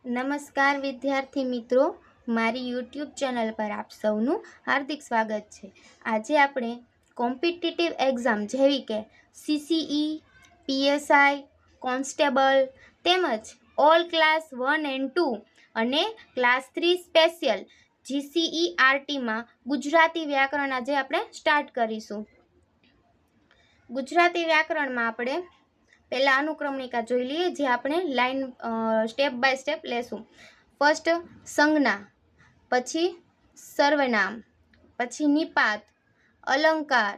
નમસ્કાર વિદ્યાર્થી મિત્રો, મારી યુટ્યુબ ચેનલ પર આપ સૌનું હાર્દિક સ્વાગત છે. આજે આપણે કોમ્પિટિટિવ એક્ઝામ જેવી કે CCE, PSI, કોન્સ્ટેબલ તેમજ ઓલ ક્લાસ 1 એન્ડ 2 અને ક્લાસ 3 સ્પેશિયલ GCERTમાં ગુજરાતી વ્યાકરણ આજે આપણે સ્ટાર્ટ કરીશું. ગુજરાતી વ્યાકરણમાં આપણે પહેલા અનુક્રમણિકા જોઈ લઈએ, જે આપણે લાઈન સ્ટેપ બાય સ્ટેપ લેશું. ફર્સ્ટ સંજ્ઞા, પછી સર્વનામ, પછી નિપાત, અલંકાર,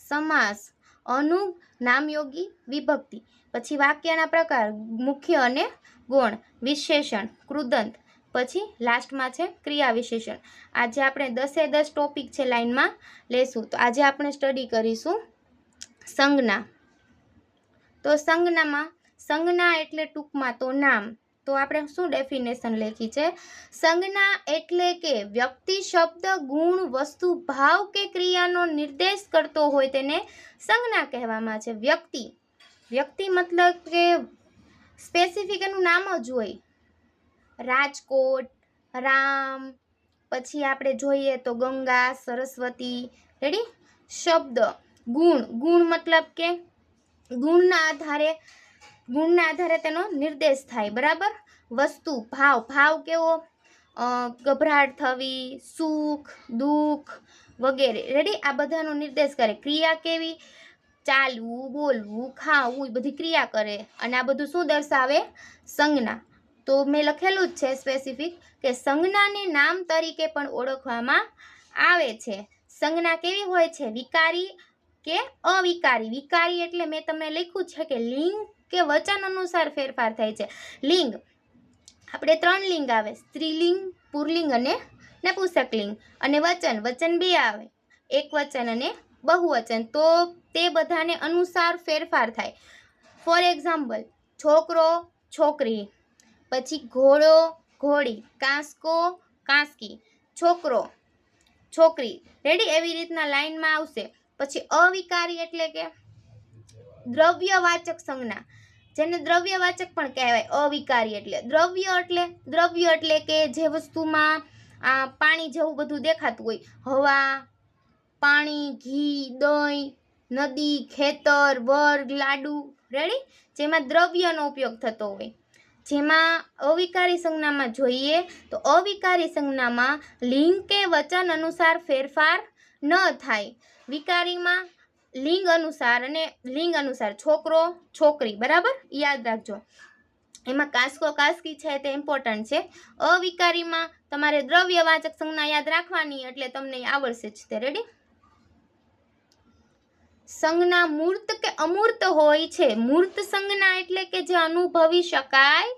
સમાસ, અનુગ, નામયોગી, વિભક્તિ, પછી વાક્યના પ્રકાર મુખ્ય અને ગૌણ, વિશેષણ, કૃદંત, પછી લાસ્ટમાં છે ક્રિયા વિશેષણ. આજે આપણે 10 ટોપિક છે લાઈનમાં લેશું. તો આજે આપણે સ્ટડી કરીશું સંજ્ઞા. તો સંજ્ઞા એટલે ટૂંકમાં તો નામ. તો આપણે શું ડેફિનેશન લખી છે? સંજ્ઞા એટલે કે વ્યક્તિ, શબ્દ, ગુણ, વસ્તુ, ભાવ કે ક્રિયાનો નિર્દેશ કરતો હોય તેને સંજ્ઞા કહેવામાં છે. વ્યક્તિ મતલબ કે સ્પેસિફિક એનું નામ જ હોય. રાજકોટ, રામ, પછી આપણે જોઈએ તો ગંગા, સરસ્વતી. રેડી? શબ્દ, ગુણ મતલબ કે ગુણના આધારે તેનો નિર્દેશ થાય. બરાબર? વસ્તુ, ભાવ કેવો? ગભરાટ થવી, સુખ, દુઃખ વગેરે. રેડી? આ બધાનો નિર્દેશ કરે. ક્રિયા કેવી? ચાલવું, બોલવું, ખાવું, એ બધી ક્રિયા કરે. અને આ બધું શું દર્શાવે? સંજ્ઞા. તો મેં લખેલું જ છે સ્પેસિફિક કે સંજ્ઞાને નામ તરીકે પણ ઓળખવામાં આવે છે. સંજ્ઞા કેવી હોય છે? વિકારી કે અવિકારી. વિકારી એટલે મેં તમને લખ્યું છે કે લિંગ કે વચન અનુસાર ફેરફાર થાય છે. લિંગ, આપણે 3 લિંગ આવે: સ્ત્રીલિંગ, પુરલિંગ અને નપુંસકલિંગ. અને વચન 2 આવે: એક વચન અને બહુવચન. તો તે બધાને અનુસાર ફેરફાર થાય. ફોર એક્ઝામ્પલ, છોકરો, છોકરી, પછી ઘોડો, ઘોડી, કાંસકો, કાંસકી, છોકરો, છોકરી. રેડી? એવી રીતના લાઈનમાં આવશે. પછી અવિકારી એટલે કે દ્રવ્યવાચક સંજ્ઞા, જેને દ્રવ્યવાચક પણ કહેવાય. અવિકારી એટલે દ્રવ્ય એટલે કે જે વસ્તુમાં પાણી જેવું બધું દેખાતું હોય. હવા, પાણી, ઘી, દહીં, નદી, ખેતર, વર્ગ, લાડુ. રેડી? જેમાં દ્રવ્યનો ઉપયોગ થતો હોય. જેમાં અવિકારી સંજ્ઞામાં જોઈએ તો અવિકારી સંજ્ઞામાં લિંગ કે વચન અનુસાર ફેરફાર ન થાય. વિકારીમાં લિંગ અનુસાર છોકરો, છોકરી. બરાબર? યાદ રાખજો. એમાં કાંસકો, કાંસકી છે તે ઇમ્પોર્ટન્ટ છે. અવિકારીમાં તમારે દ્રવ્યવાચક સંજ્ઞા યાદ રાખવાની, એટલે તમને આવડશે જ તે. રેડી? સંજ્ઞા મૂર્ત કે અમૂર્ત હોય છે. મૂર્ત સંજ્ઞા એટલે કે જે અનુભવી શકાય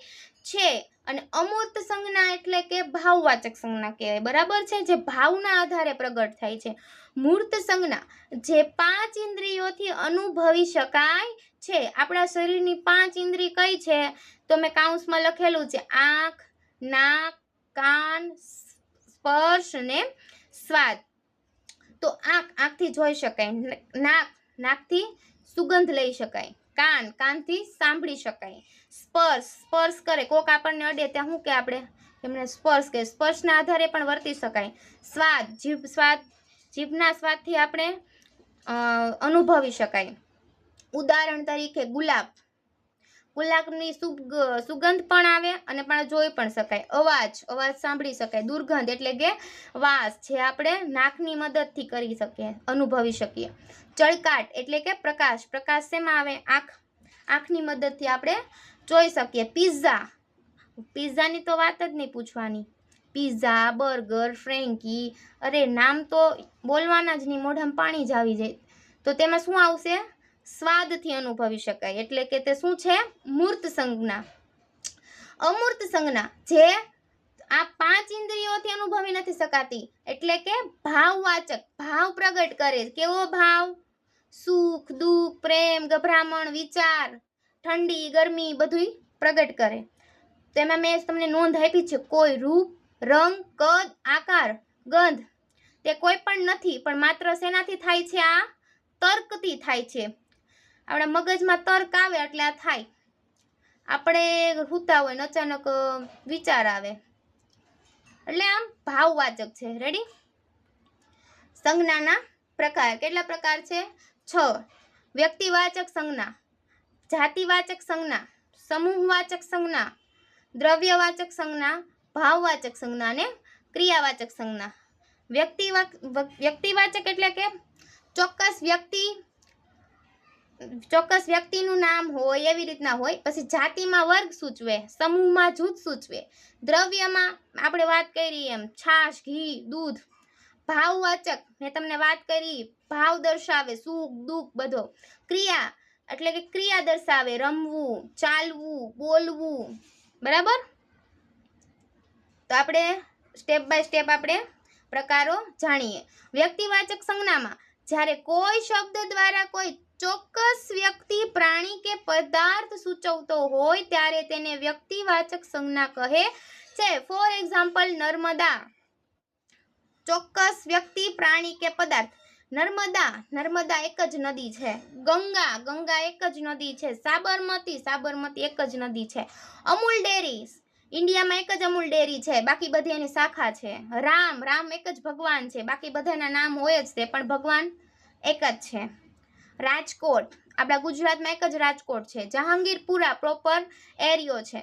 છે, અને અમૂર્ત સંજ્ઞા એટલે કે ભાવવાચક સંજ્ઞા કહેવાય. બરાબર છે? જે ભાવના આધારે પ્રગટ થાય છે. મૂર્ત સંજ્ઞા જે 5 ઇન્દ્રિયોથી અનુભવી શકાય છે. આપણા શરીરની 5 ઇન્દ્રિય કઈ છે? તો મેં કાઉન્સમાં લખેલું છે: આંખ, નાક, કાન, સ્પર્શ અને સ્વાદ. તો આંખથી જોઈ શકાય, નાકથી સુગંધ લઈ શકાય, કાનથી સાંભળી શકાય, સ્પર્શ કરે, કોક આપણને અડે ત્યાં શું કે આપણે એમને સ્પર્શ કે સ્પર્શના આધારે પણ વર્તી શકાય. સ્વાદ, જીભના સ્વાદથી આપણે અનુભવી શકાય. ઉદાહરણ તરીકે ગુલાબની સુગંધ પણ આવે અને પણ જોઈ પણ શકાય. અવાજ સાંભળી શકાય. દુર્ગંધ એટલે કે વાસ, જે આપણે નાકની મદદથી કરી શકીએ, અનુભવી શકીએ. ચળકાટ એટલે કે પ્રકાશ શેમાં આવે? આંખની મદદથી આપણે જોઈ શકીએ. પિઝાની તો વાત જ નહીં પૂછવાની. પિઝા, બર્ગર, ફ્રેન્કી, અરે નામ તો બોલવાના જ નહીં, મોઢામાં પાણી જ આવી જાય. તો તેમાં શું આવશે? સ્વાદથી અનુભવી શકાય. એટલે કે તે શું છે? મૂર્ત સંજ્ઞા. અમૂર્ત સંજ્ઞા જે આ 5 ઇન્દ્રિયોથી અનુભવી નથી શકાતી, એટલે કે ભાવવાચક, ભાવ પ્રગટ કરે. કેવો ભાવ? સુખ, દુઃખ, પ્રેમ, ગભરામણ, વિચાર, ઠંડી, ગરમી બધું પ્રગટ કરે. તેમાં મેં તમને નોંધ આપી છે. કોઈ રૂપ, રંગ, કદ, આકાર, ગંધ તે કોઈ પણ નથી, પણ માત્ર શેનાથી થાય છે? આ તર્કથી થાય છે. આપણા મગજમાં તર્ક આવે એટલે આ થાય. આપણે સૂતા હોય ને અચાનક વિચાર આવે, એટલે આમ ભાવવાચક છે. રેડી? સંજ્ઞાના પ્રકાર કેટલા પ્રકાર છે? 6. વ્યક્તિવાચક સંજ્ઞા, જાતિવાચક સંજ્ઞા, સમૂહવાચક સંજ્ઞા, દ્રવ્યવાચક સંજ્ઞા, ભાવવાચક સંજ્ઞા અને ક્રિયાવાચક સંજ્ઞા. વ્યક્તિવાચક એટલે કે ચોક્કસ વ્યક્તિનું નામ હોય એવી રીતના હોય. પછી જાતિમાં વર્ગ સૂચવે, સમૂહમાં જૂથ સૂચવે, દ્રવ્યમાં આપણે વાત કરી એમ છાશ, ઘી, દૂધ. ભાવવાચક મેં તમને વાત કરી, ભાવ દર્શાવે, સુખ દુઃખ બધો. ક્રિયા એટલે કે ક્રિયા દર્શાવે, રમવું, ચાલવું, બોલવું. બરાબર? તો આપણે સ્ટેપ બાય સ્ટેપ આપણે પ્રકારો જાણીએ. વ્યક્તિવાચક સંજ્ઞામાં જ્યારે કોઈ શબ્દ દ્વારા કોઈ ચોક્કસ વ્યક્તિ, પ્રાણી કે પદાર્થ સૂચવતો હોય ત્યારે તેને વ્યક્તિવાચક સંજ્ઞા કહે છે. ફોર એક્ઝામ્પલ, નર્મદા ચોક્કસ વ્યક્તિ, પ્રાણી કે પદાર્થ. નર્મદા એક જ નદી છે. ગંગા એક જ નદી છે. સાબરમતી એક જ નદી છે. અમૂલ ડેરી ઇન્ડિયામાં એક જ અમૂલ ડેરી છે, બાકી બધી એની શાખા છે. રામ એક જ ભગવાન છે, બાકી બધાના નામ હોય જ તે, પણ ભગવાન એક જ છે. રાજકોટ આપણા ગુજરાતમાં એક જ રાજકોટ છે. જહાંગીરપુરા પ્રોપર એરિયો છે.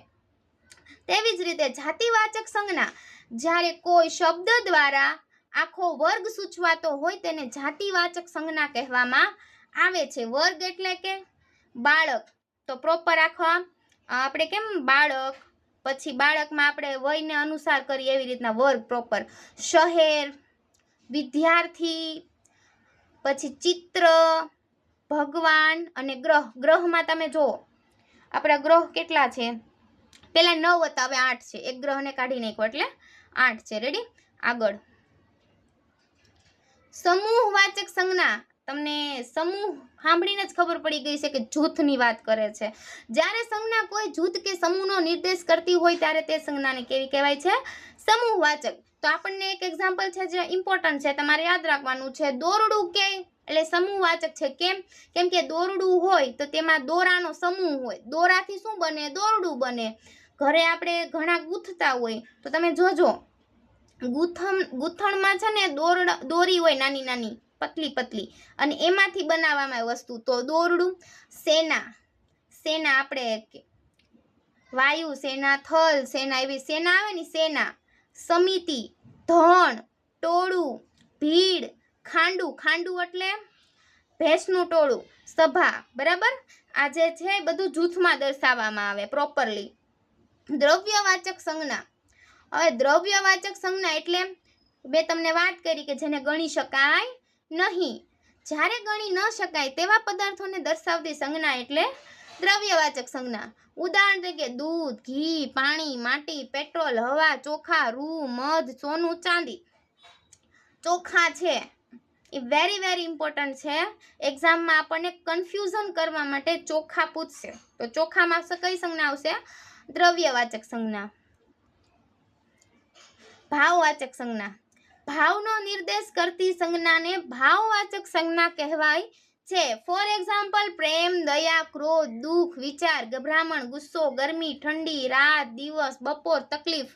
તેવી જ રીતે જાતિવાચક સંજ્ઞા જ્યારે કોઈ શબ્દ દ્વારા આખો વર્ગ સૂચવાતો હોય તેને જાતિવાચક સંજ્ઞા કહેવામાં આવે છે. વર્ગ એટલે કે બાળક, તો પ્રોપર આખો આપણે કેમ બાળક, પછી બાળકમાં આપણે વયને અનુસાર કરીએ એવી રીતના વર્ગ પ્રોપર. શહેર, વિદ્યાર્થી, પછી ચિત્ર, ભગવાન અને ગ્રહમાં તમે જુઓ આપણા ગ્રહ કેટલા છે? પેલા 9 હતા, હવે 8 છે. એક ગ્રહને કાઢી નાખ્યો એટલે 8 છે. રેડી? આગળ સમૂહવાચક સંજ્ઞા. તમને સમૂહ સાંભળીને જ ખબર પડી ગઈ છે કે જૂથની વાત કરે છે. જ્યારે સંજ્ઞા કોઈ જૂથ કે સમૂહનો નિર્દેશ કરતી હોય ત્યારે તે સંજ્ઞાને કેવી કહેવાય છે? સમૂહવાચક. તો આપણને એક એક્ઝામ્પલ છે જે ઇમ્પોર્ટન્ટ છે, તમારે યાદ રાખવાનું છે. દોરડું કે એટલે સમૂહવાચક છે. કેમ કે દોરડું હોય તો તેમાં દોરાનો સમૂહ હોય. દોરાથી શું બને? દોરડું બને. ઘરે આપણે ઘણા ગૂંથતા હોય તો તમે જોજો ગૂંથણમાં છે ને દોરી હોય નાની નાની પતલી, અને એમાંથી બનાવવામાં વસ્તુ, તો દોરડું. સેના આપણે વાયુ સેના, થલ સેના, એવી સેના આવે ને સેના. સમિતિ, ધણ, ટોળું, ભીડ, ખાંડું એટલે ભેંસનું ટોળું, સભા. બરાબર? આ જે છે બધું જૂથમાં દર્શાવવામાં આવે પ્રોપરલી. દ્રવ્યવાચક સંજ્ઞા. હવે દ્રવ્યવાચક સંજ્ઞા એટલે મેં તમને વાત કરી કે જેને ગણી શકાય નહીં. જ્યારે ગણી ન શકાય તેવા પદાર્થોને દર્શાવતી સંજ્ઞા એટલે દ્રવ્યવાચક સંજ્ઞા. ઉદાહરણ તરીકે દૂધ, ઘી, પાણી, માટી, પેટ્રોલ, હવા, ચોખા, રૂ, મધ, સોનું, ચાંદી. ચોખા છે એ વેરી ઇમ્પોર્ટન્ટ છે. એક્ઝામમાં આપણને કન્ફ્યુઝન કરવા માટે ચોખા પૂછશે, તો ચોખામાં કઈ સંજ્ઞા આવશે? દ્રવ્યવાચક સંજ્ઞા. ભાવવાચક સંજ્ઞા. ભાવનો નિર્દેશ કરતી સંજ્ઞાને ભાવવાચક સંજ્ઞા કહેવાય છે. ફોર એક્ઝામ્પલ, પ્રેમ, દયા, ક્રોધ, દુઃખ, વિચાર, ગભરામણ, ગુસ્સો, ગરમી, ઠંડી, રાત, દિવસ, બપોર, તકલીફ.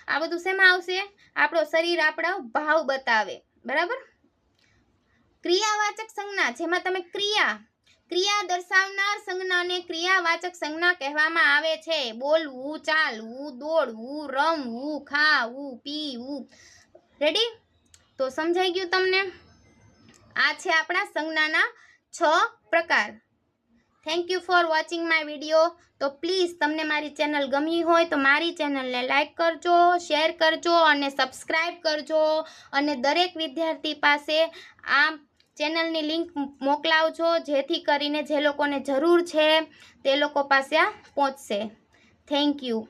આ બધું શેમાં આવશે? આપણો શરીર આપણો ભાવ બતાવે. બરાબર? ક્રિયાવાચક સંજ્ઞા જેમાં તમે ક્રિયા દર્શાવનાર સંજ્ઞાને ક્રિયાવાચક સંજ્ઞા કહેવામાં આવે છે. બોલવું, ચાલવું, દોડવું, રમવું, ખાવું, પીવું. રેડી? તો સમજાઈ ગયું તમને? આ છે આપણા સંજ્ઞાના 6 પ્રકાર. Thank you for watching my video. તો પ્લીઝ તમને મારી ચેનલ ગમી હોય તો મારી ચેનલને લાઈક કરજો, શેર કરજો અને સબસ્ક્રાઈબ કરજો. અને દરેક વિદ્યાર્થી પાસે આ ચેનલની લિંક મોકલાવજો, જેથી કરીને જે લોકોને જરૂર છે તે લોકો પાસે આ પહોંચશે. Thank you.